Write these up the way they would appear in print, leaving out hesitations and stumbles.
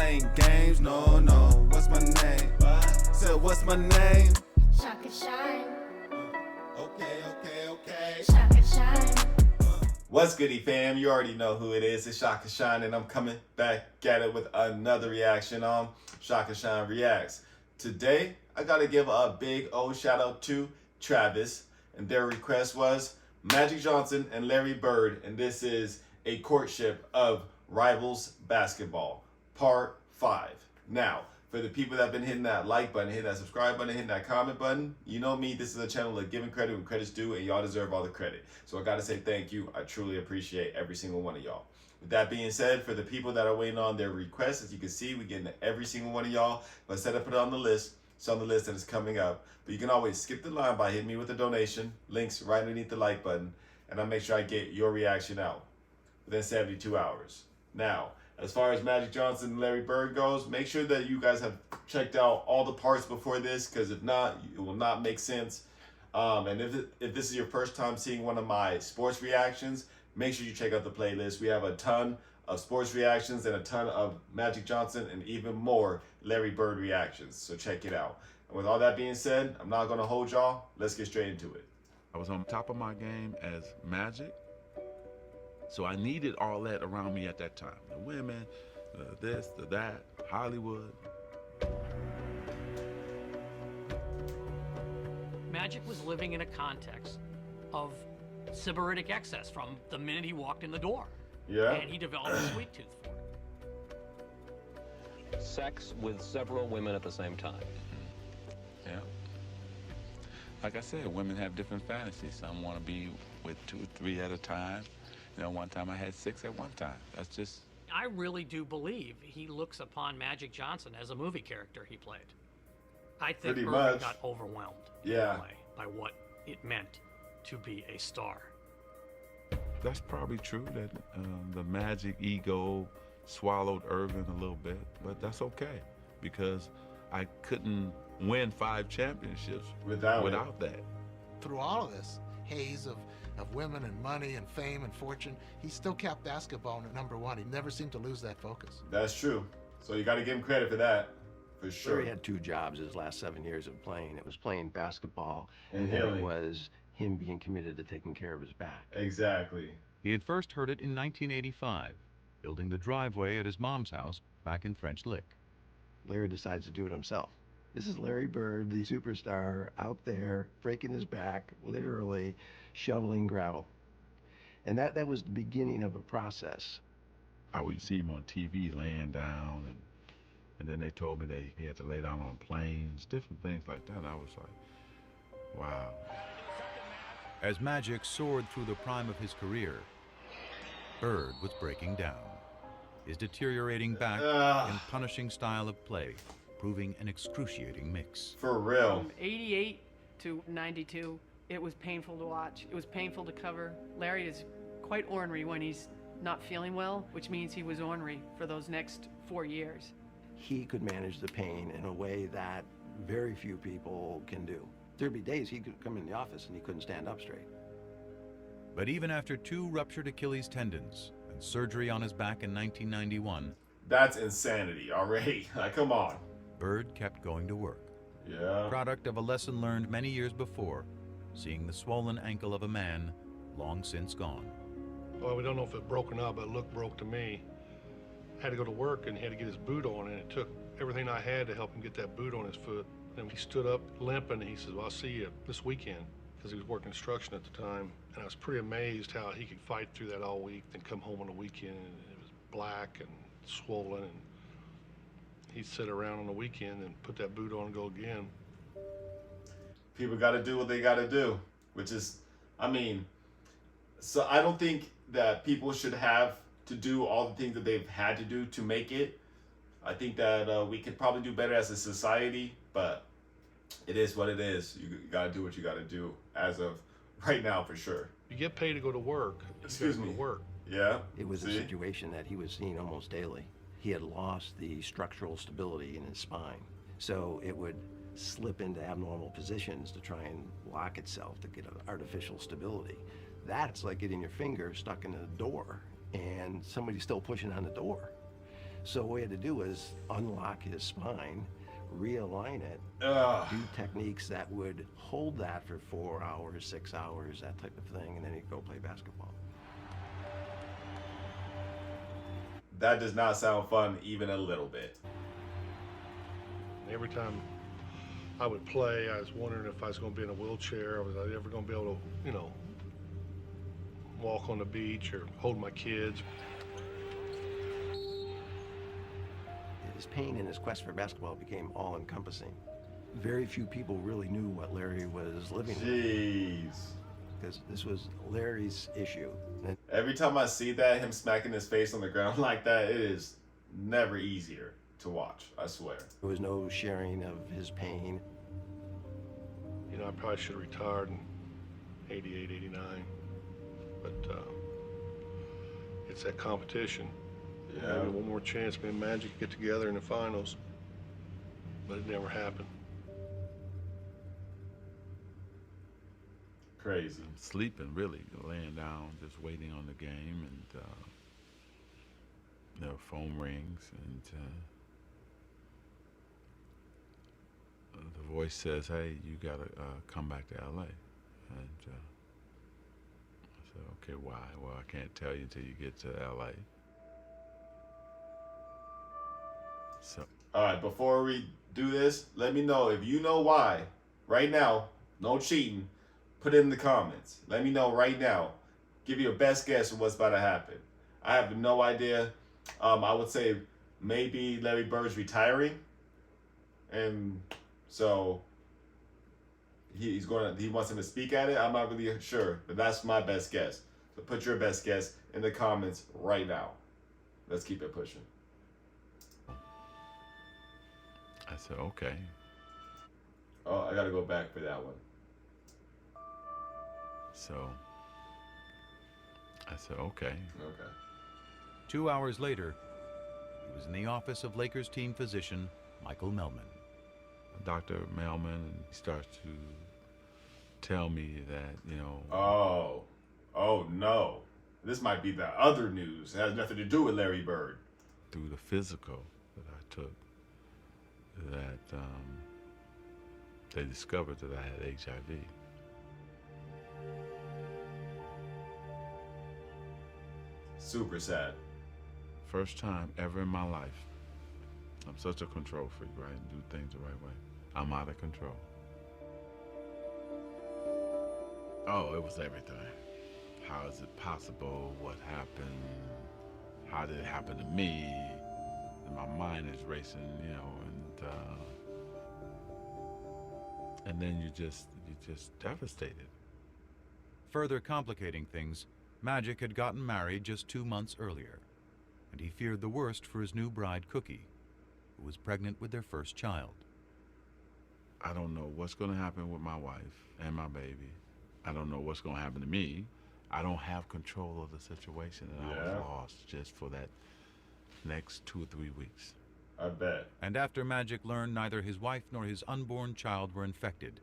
playing games, no, no. What's my name? Said, what's my name? ShakaShine. Okay. ShakaShine. What's goody, fam? You already know who it is. It's ShakaShine, and I'm coming back at it with another reaction on ShakaShine Reacts. Today, I gotta give a big old shout out to Travis, and their request was Magic Johnson and Larry Bird, and this is a courtship of rivals basketball, part 5. Now, for the people that have been hitting that like button, hitting that subscribe button, hitting that comment button, you know me, this is a channel of giving credit when credit's due, and y'all deserve all the credit. So I gotta say thank you. I truly appreciate every single one of y'all. With that being said, for the people that are waiting on their requests, as you can see, we get into every single one of y'all. But instead of put it on the list, it's on the list and it's coming up. But you can always skip the line by hitting me with a donation. Links right underneath the like button. And I'll make sure I get your reaction out within 72 hours. Now, as far as Magic Johnson and Larry Bird goes, make sure that you guys have checked out all the parts before this, because if not, it will not make sense. And if this is your first time seeing one of my sports reactions, make sure you check out the playlist. We have a ton of sports reactions and a ton of Magic Johnson and even more Larry Bird reactions. So check it out. And with all that being said, I'm not going to hold y'all. Let's get straight into it. I was on top of my game as Magic, so I needed all that around me at that time. The women, this, the that, Hollywood. Magic was living in a context of sybaritic excess from the minute he walked in the door. Yeah. And he developed a sweet tooth for it. Sex with several women at the same time. Yeah. Like I said, women have different fantasies. Some want to be with 2 or 3 at a time. You know, one time I had 6 at one time. That's just... I really do believe he looks upon Magic Johnson as a movie character he played. I think Pretty Irving much. got overwhelmed Yeah. in a way by what it meant to be a star. That's probably true that the Magic ego swallowed Irvin a little bit, but that's okay because I couldn't win 5 championships without that. Through all of this haze of women and money and fame and fortune, he still kept basketball at #1. He never seemed to lose that focus. That's true. So you got to give him credit for that, for sure. Larry had 2 jobs his last 7 years of playing. It was playing basketball, And then healing. it was him being committed to taking care of his back. Exactly. He had first heard it in 1985, building the driveway at his mom's house back in French Lick. Larry decides to do it himself. This is Larry Bird, the superstar, out there breaking his back, literally shoveling gravel. And that was the beginning of a process. I would see him on TV laying down, and then they told me he had to lay down on planes, different things like that. I was like, wow. As Magic soared through the prime of his career, Bird was breaking down. His deteriorating back and punishing style of play proving an excruciating mix. For real. From 88 to 92, it was painful to watch. It was painful to cover. Larry is quite ornery when he's not feeling well, which means he was ornery for those next 4 years. He could manage the pain in a way that very few people can do. There'd be days he could come in the office and he couldn't stand up straight. But even after 2 ruptured Achilles tendons and surgery on his back in 1991, That's insanity already. Like, come on. Bird kept going to work. Yeah. Product of a lesson learned many years before, seeing the swollen ankle of a man long since gone. Well, we don't know if it broke or not, but it looked broke to me. Had to go to work and he had to get his boot on, and it took everything I had to help him get that boot on his foot. And he stood up limping, and he says, well, I'll see you this weekend, because he was working construction at the time. And I was pretty amazed how he could fight through that all week, then come home on the weekend, and it was black and swollen, and he'd sit around on the weekend and put that boot on and go again. People got to do what they got to do, which is, I mean, so I don't think that people should have to do all the things that they've had to do to make it. I think that we could probably do better as a society, but it is what it is. You got to do what you got to do as of right now, for sure. You get paid to go to work. Excuse you gotta me. go to work. Yeah. It was See? a situation that he was seeing almost daily. He had lost the structural stability in his spine, so it would slip into abnormal positions to try and lock itself to get an artificial stability. That's like getting your finger stuck in a door and somebody's still pushing on the door. So what we had to do was unlock his spine, realign it, Ugh. do techniques that would hold that for 4 hours, 6 hours, that type of thing, and then he'd go play basketball. That does not sound fun even a little bit. Every time I would play, I was wondering if I was going to be in a wheelchair, or was I ever going to be able to, you know, walk on the beach or hold my kids. His pain and his quest for basketball became all-encompassing. Very few people really knew what Larry was living with, Jeez. because this was Larry's issue. And Every time I see that, him smacking his face on the ground like that, it is never easier to watch, I swear. there was no sharing of his pain. You know, I probably should have retired in 88, 89. But it's that competition. Yeah. Maybe one more chance, me and Magic get together in the finals. But it never happened. Crazy. Sleeping, really, laying down, just waiting on the game, and the phone rings, and the voice says, "Hey, you gotta come back to LA." And I said, "Okay, why?" "Well, I can't tell you until you get to LA." So, All right, before we do this, let me know if you know why. Right now, no cheating. Put it in the comments. Let me know right now. Give your best guess of what's about to happen. I have no idea. I would say maybe Larry Bird's retiring, and so he wants him to speak at it. I'm not really sure, but that's my best guess. So put your best guess in the comments right now. Let's keep it pushing. I said, "Okay." Oh, I gotta go back for that one. So I said, "Okay." Okay. 2 hours later, he was in the office of Lakers team physician Michael Melman. Dr. Melman starts to tell me that, you know, Oh no. This might be the other news. It has nothing to do with Larry Bird. through the physical that I took, that they discovered that I had HIV. Super sad. First time ever in my life. I'm such a control freak, right? And do things the right way. I'm out of control. Oh, it was everything. How is it possible? What happened? How did it happen to me? And my mind is racing, you know, and then you're just devastated. Further complicating things, Magic had gotten married just 2 months earlier, and he feared the worst for his new bride, Cookie, who was pregnant with their first child. I don't know what's going to happen with my wife and my baby. I don't know what's going to happen to me. I don't have control of the situation, and I was lost just for that next 2 or 3 weeks. I bet. And after Magic learned neither his wife nor his unborn child were infected,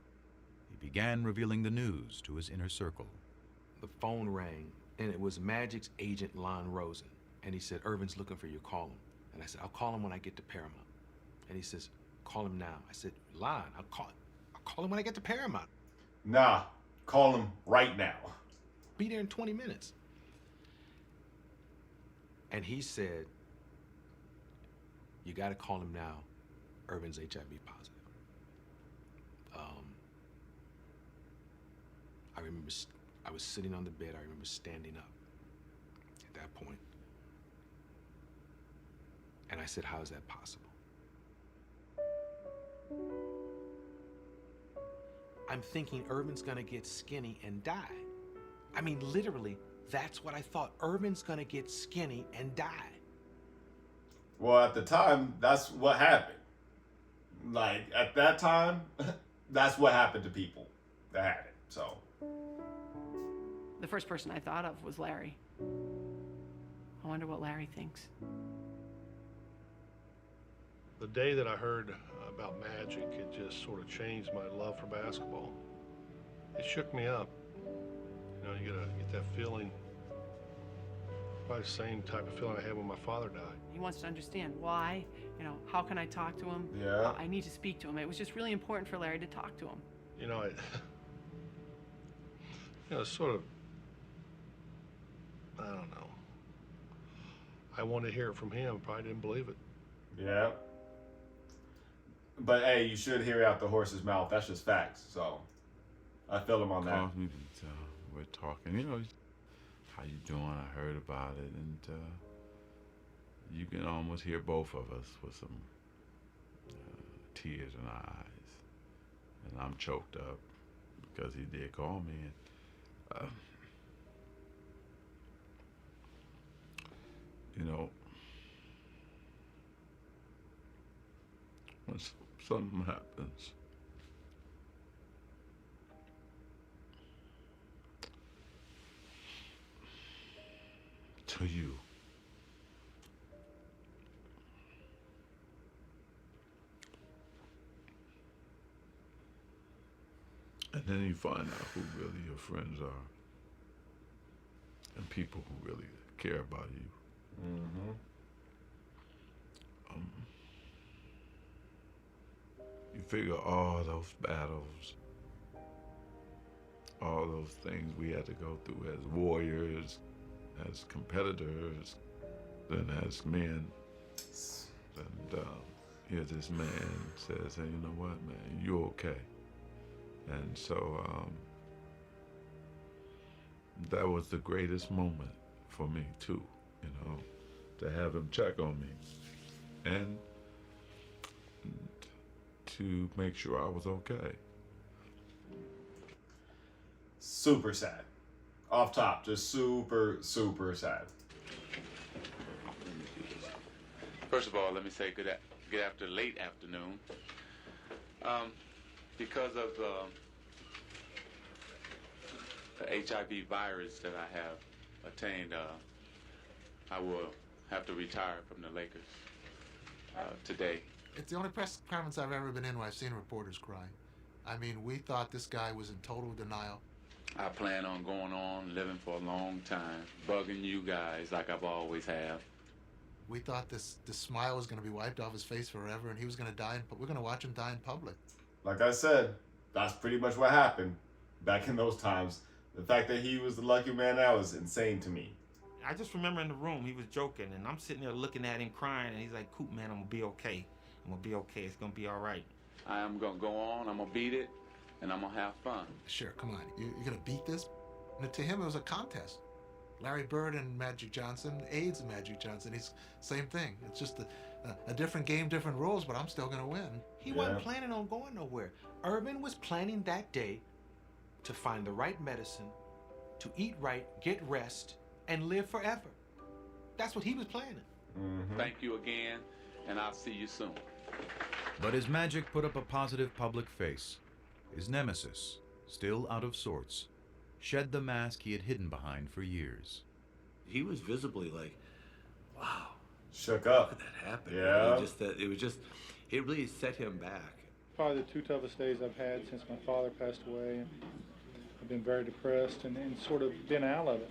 he began revealing the news to his inner circle. The phone rang, and it was Magic's agent, Lon Rosen. And he said, "Irvin's looking for you, call him." And I said, "I'll call him when I get to Paramount." And he says, "Call him now." I said, "Lon, I'll call him when I get to Paramount." Nah, call him right now. Be there in 20 minutes. And he said, "You got to call him now. Irvin's HIV positive." I remember I was sitting on the bed. I remember standing up at that point. And I said, "How is that possible?" I'm thinking Irvin's gonna get skinny and die. I mean, literally, that's what I thought. Irvin's gonna get skinny and die. Well, at the time, that's what happened. Like, at that time, that's what happened to people that had it, so. The first person I thought of was Larry. I wonder what Larry thinks. The day that I heard about Magic, it just sort of changed my love for basketball. It shook me up. You know, you get that feeling, probably the same type of feeling I had when my father died. He wants to understand why, how can I talk to him? Yeah. I need to speak to him. It was just really important for Larry to talk to him. It's sort of, I don't know. I wanted to hear it from him, probably didn't believe it. Yeah. But hey, you should hear it out the horse's mouth. That's just facts. So I feel him on that. Calls me and we're talking. How you doing? I heard about it, and you can almost hear both of us with some tears in our eyes, and I'm choked up because he did call me. And, when something happens, to you, and then you find out who really your friends are and people who really care about you. Mm-hmm. You figure all those battles, all those things we had to go through as warriors, as competitors, and as men. And here this man says, hey, you know what, man, you're okay. And so that was the greatest moment for me too, to have him check on me and to make sure I was okay. Super sad. Off top, just super, super sad. First of all, let me say good late afternoon. Because of the HIV virus that I have attained, I will have to retire from the Lakers today. It's the only press conference I've ever been in where I've seen reporters cry. I mean, we thought this guy was in total denial. I plan on going on, living for a long time, bugging you guys like I've always have. We thought this smile was going to be wiped off his face forever, and he was going to die, we're going to watch him die in public. Like I said, that's pretty much what happened back in those times. The fact that he was the lucky man, that was insane to me. I just remember in the room, he was joking, and I'm sitting there looking at him crying, and he's like, Coop, man, I'm going to be okay. I'm going to be okay. It's going to be all right. I am going to go on, I'm going to beat it, and I'm going to have fun. Sure, come on. You're going to beat this? And to him, it was a contest. Larry Bird and Magic Johnson, AIDS and Magic Johnson, he's same thing. It's just a different game, different rules, but I'm still going to win. He wasn't planning on going nowhere. Irvin was planning that day to find the right medicine, to eat right, get rest, and live forever. That's what he was planning. Mm-hmm. Thank you again, and I'll see you soon. But his Magic put up a positive public face. His nemesis, still out of sorts, shed the mask he had hidden behind for years. He was visibly like, wow. Shook up. How could that happen? Yeah. It really set him back. Probably the two toughest days I've had since my father passed away. And I've been very depressed and sort of been out of it.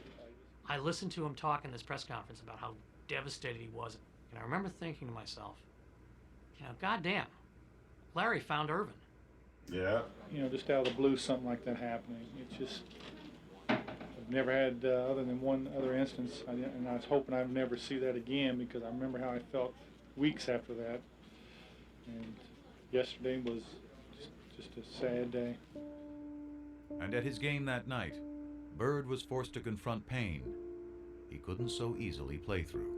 I listened to him talk in this press conference about how devastated he was. And I remember thinking to myself, goddamn, Larry found Irvin. Yeah. Just out of the blue, something like that happening. It's just, I've never had, other than one other instance, and I was hoping I'd never see that again because I remember how I felt weeks after that. And yesterday was just a sad day. And at his game that night, Bird was forced to confront pain he couldn't so easily play through.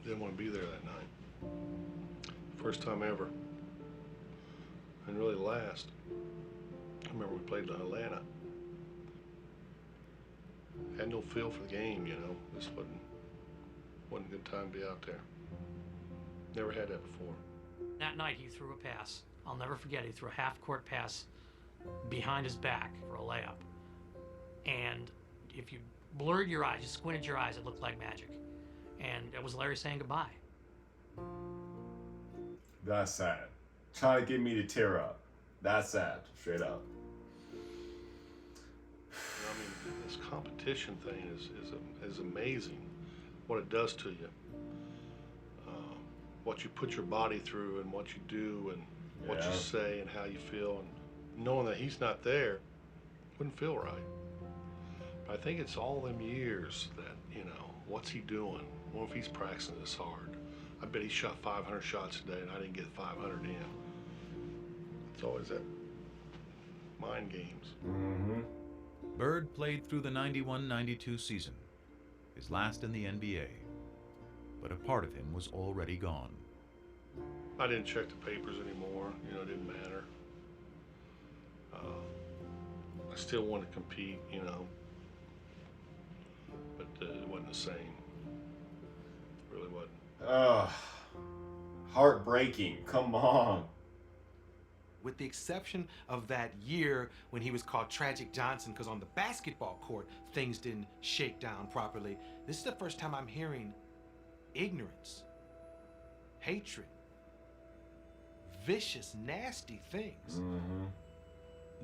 Didn't want to be there that night. First time ever. And really last. I remember we played in Atlanta. Had no feel for the game, This wasn't a good time to be out there. Never had that before. That night he threw a pass. I'll never forget, he threw a half-court pass behind his back for a layup. And if you blurred your eyes, just squinted your eyes, it looked like magic. And it was Larry saying goodbye. That's sad. Trying to get me to tear up. That's sad, straight up. This competition thing is amazing, what it does to you. what you put your body through and what you do and what Yeah. you say and how you feel, and knowing that he's not there wouldn't feel right. But I think it's all them years that, you know, what's he doing? What if he's practicing this hard? I bet he shot 500 shots a day and I didn't get 500 in. It's always that mind games. Mm-hmm. Bird played through the 91-92 season, his last in the NBA, but a part of him was already gone. I didn't check the papers anymore, you know, it didn't matter. I still wanted to compete, you know, but it wasn't the same. It really wasn't. Heartbreaking. Come on. With the exception of that year when he was called Tragic Johnson because on the basketball court things didn't shake down properly, this is the first time I'm hearing ignorance, hatred, vicious, nasty things. Mm-hmm.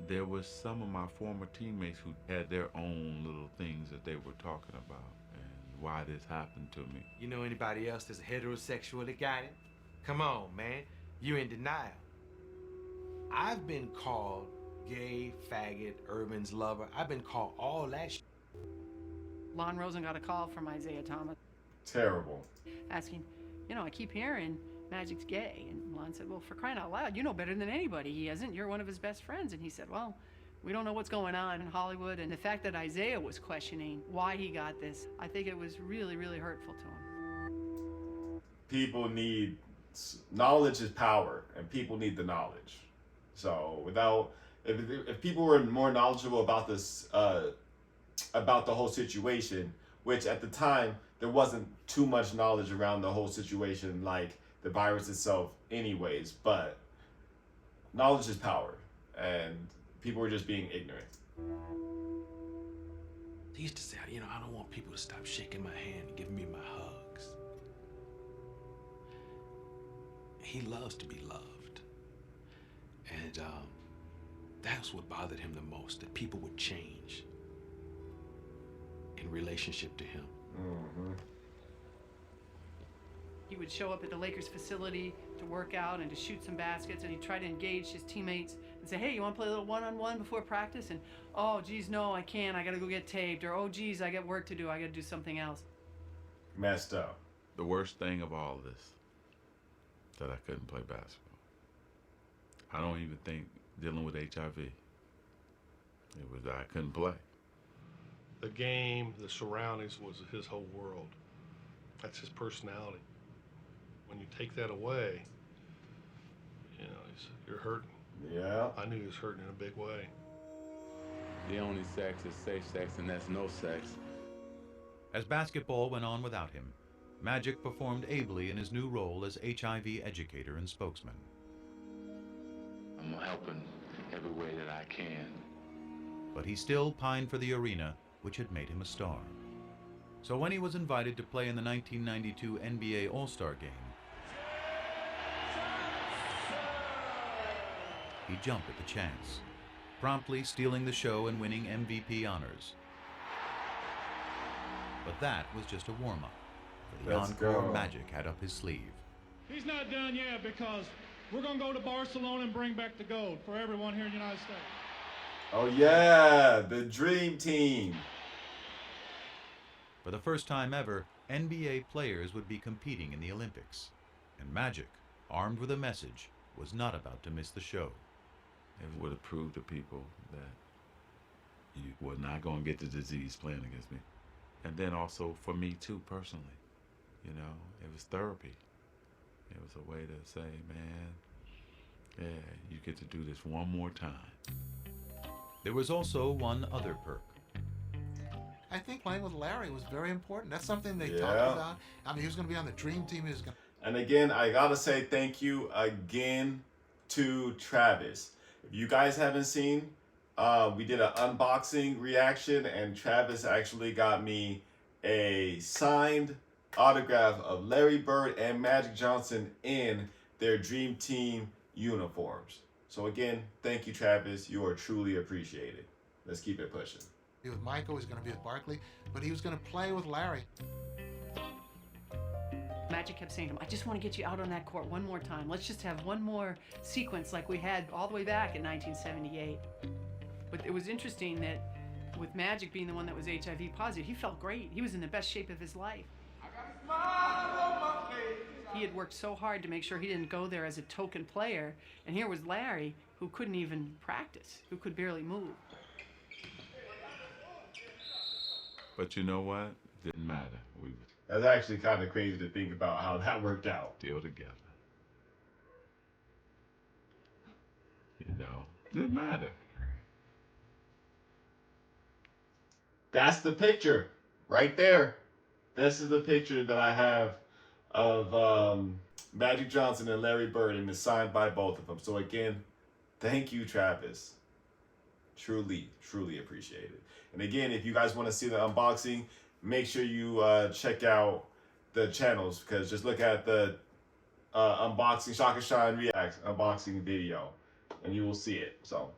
There was some of my former teammates who had their own little things that they were talking about and why this happened to me. You know anybody else that's heterosexual that got it? Come on, man. You in denial. I've been called gay, faggot, Urban's lover. I've been called all that shit. Lon Rosen got a call from Isaiah Thomas Terrible. asking, you know, I keep hearing Magic's gay. And Lon said, well, for crying out loud, you know better than anybody he isn't. You're one of his best friends. And he said, well, we don't know what's going on in Hollywood. And the fact that Isaiah was questioning why he got this, I think it was really, really hurtful to him. People need, knowledge is power, and people need the knowledge. So if people were more knowledgeable about this, about the whole situation, which at the time there wasn't too much knowledge around the whole situation, like the virus itself anyways, but knowledge is power, and people were just being ignorant. He used to say, you know, I don't want people to stop shaking my hand and giving me my hugs. He loves to be loved. And that's what bothered him the most, that people would change in relationship to him. Mm-hmm. He would show up at the Lakers facility to work out and to shoot some baskets, and he'd try to engage his teammates and say, hey, you want to play a little one-on-one before practice? And, oh, geez, no, I can't. I got to go get taped. Or, oh, geez, I got work to do. I got to do something else. Messed up. The worst thing of all this, that I couldn't play basketball. I don't even think dealing with HIV. It was that I couldn't play. The game, the surroundings was his whole world. That's his personality. When you take that away, you know, you're hurting. Yeah. I knew he was hurting in a big way. The only sex is safe sex, and that's no sex. As basketball went on without him, Magic performed ably in his new role as HIV educator and spokesman. I'm helping every way that I can. But he still pined for the arena, which had made him a star. So when he was invited to play in the 1992 NBA All-Star game, he jumped at the chance, promptly stealing the show and winning MVP honors. But that was just a warm-up for the encore Magic had up his sleeve. He's not done yet, because we're going to go to Barcelona and bring back the gold for everyone here in the United States. Oh yeah, the dream team. For the first time ever, NBA players would be competing in the Olympics. And Magic, armed with a message, was not about to miss the show. It would have proved to people that you were not going to get the disease playing against me. And then also for me too, personally. You know, it was therapy. It was a way to say, man, yeah, you get to do this one more time. There was also one other perk. I think playing with Larry was very important. That's something they talked about. I mean, he was going to be on the dream team. He was going. And again, I gotta say thank you again to Travis. If you guys haven't seen, we did an unboxing reaction, and Travis actually got me a signed autograph of Larry Bird and Magic Johnson in their Dream Team uniforms. So again, thank you, Travis. You are truly appreciated. Let's keep it pushing. Be with Michael. He's going to be with Barkley, but he was going to play with Larry. Magic kept saying to him, I just want to get you out on that court one more time. Let's just have one more sequence like we had all the way back in 1978. But it was interesting that with Magic being the one that was HIV positive, he felt great. He was in the best shape of his life. He had worked so hard to make sure he didn't go there as a token player, and here was Larry, who couldn't even practice, who could barely move. But you know what? Didn't matter. We were That's actually kind of crazy to think about how that worked out. still together. You know, didn't matter. That's the picture right there. This is the picture that I have of Magic Johnson and Larry Bird, and it's signed by both of them. So again, thank you, Travis. Truly, truly appreciate it. And again, if you guys want to see the unboxing, make sure you check out the channels, because just look at the unboxing, ShakaShine Reacts unboxing video, and you will see it. So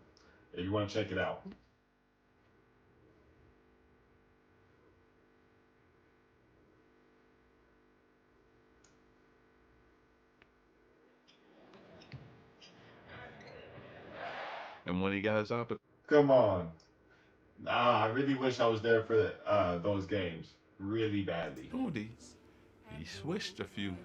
if you want to check it out. And when he got his opportunity, Come on. I really wish I was there for those games. Really badly. he switched a few.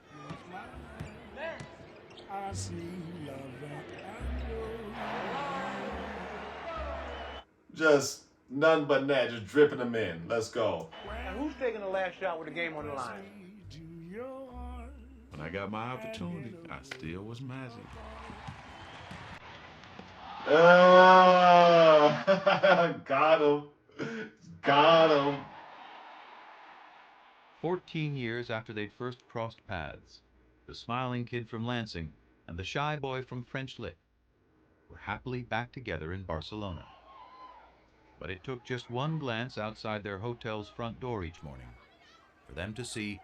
Just none but net, just dripping them in. Let's go. And who's taking the last shot with the game on the line? When I got my opportunity, I still was Magic. Got him. Got him. 14 years after they'd first crossed paths, the smiling kid from Lansing and the shy boy from French Lick were happily back together in Barcelona. But it took just one glance outside their hotel's front door each morning for them to see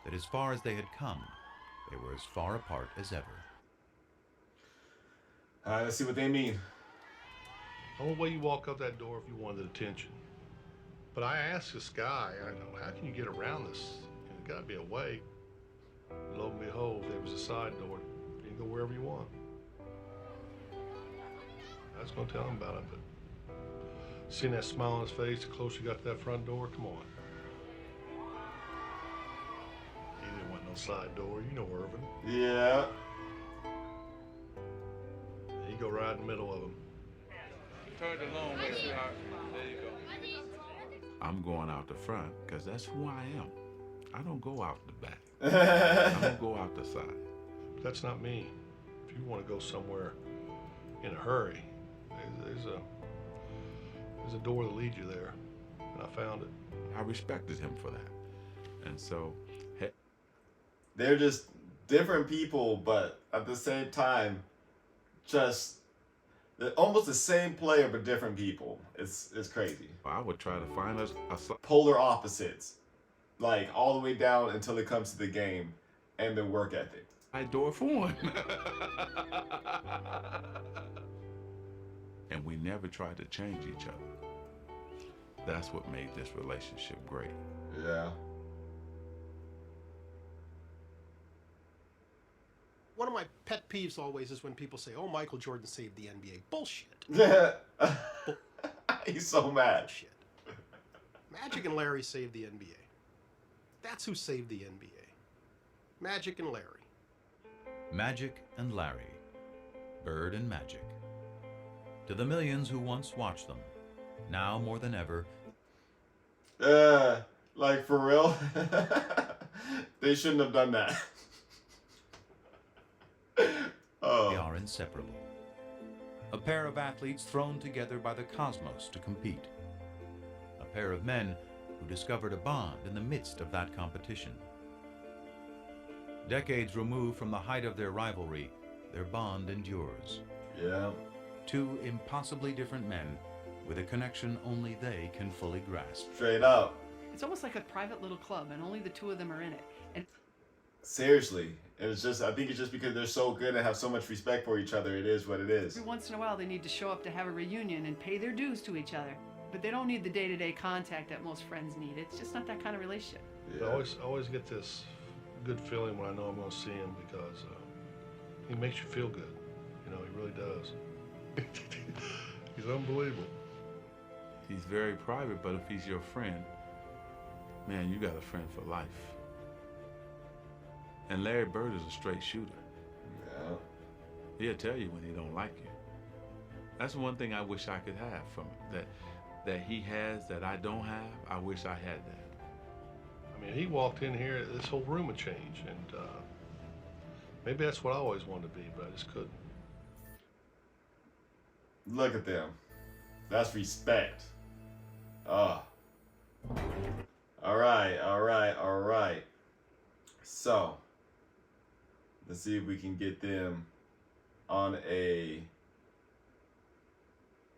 that as far as they had come, they were as far apart as ever. Let's see what they mean. The only way you walk out that door if you wanted attention. But I asked this guy, how can you get around this? There's got to be a way. Lo and behold, there was a side door. You can go wherever you want. I was going to tell him about it, but seeing that smile on his face, the closer you got to that front door, come on. He didn't want no side door. You know Irvin. Yeah. You go right in the middle of them. Turn the long way, sweetheart. There you go. I'm going out the front because that's who I am. I don't go out the back. I don't go out the side. But that's not me. If you want to go somewhere in a hurry, there's a door that leads you there, and I found it. I respected him for that. And so, they're just different people, but at the same time, just they're almost the same player but different people. It's crazy. I would try to find us polar opposites, like all the way down until it comes to the game and the work ethic. I door for one. And we never tried to change each other. That's what made this relationship great. Yeah. One of my pet peeves always is when people say, oh, Michael Jordan saved the NBA. Bullshit. He's so mad. Bullshit. Magic and Larry saved the NBA. That's who saved the NBA. Magic and Larry. Magic and Larry. Bird and Magic. To the millions who once watched them, now more than ever, like for real? They shouldn't have done that. They are inseparable. A pair of athletes thrown together by the cosmos to compete. A pair of men who discovered a bond in the midst of that competition. Decades removed from the height of their rivalry, their bond endures. Yeah. Two impossibly different men with a connection only they can fully grasp. Straight up. It's almost like a private little club, and only the two of them are in it. And seriously, it's just, I think it's just because they're so good and have so much respect for each other. It is what it is. every once in a while, they need to show up to have a reunion and pay their dues to each other. But they don't need the day-to-day contact that most friends need. It's just not that kind of relationship. Yeah. I always get this good feeling when I know I'm going to see him because he makes you feel good. You know, he really does. He's unbelievable. He's very private, but if he's your friend, man, you got a friend for life. And Larry Bird is a straight shooter. Yeah. He'll tell you when he don't like you. That's one thing I wish I could have from him, that he has that I don't have. I wish I had that. I mean, he walked in here, this whole room would change, and maybe that's what I always wanted to be, but I just couldn't. Look at them. That's respect. All right. So, let's see if we can get them on a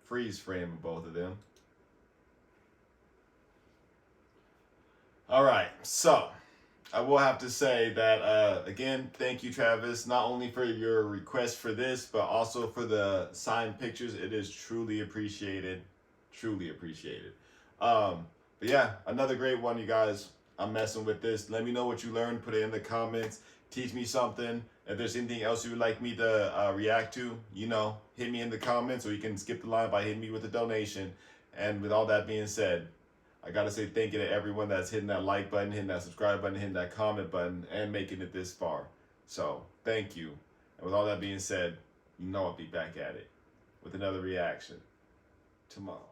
freeze frame of both of them. All right, so I will have to say that, again, thank you, Travis, not only for your request for this, but also for the signed pictures. It is truly appreciated. Truly appreciated. But yeah, another great one, you guys. I'm messing with this. Let me know what you learned. Put it in the comments. Teach me something. If there's anything else you would like me to react to, you know, hit me in the comments, or you can skip the line by hitting me with a donation. And with all that being said, I gotta say thank you to everyone that's hitting that like button, hitting that subscribe button, hitting that comment button, and making it this far. So, thank you. And with all that being said, you know I'll be back at it with another reaction tomorrow.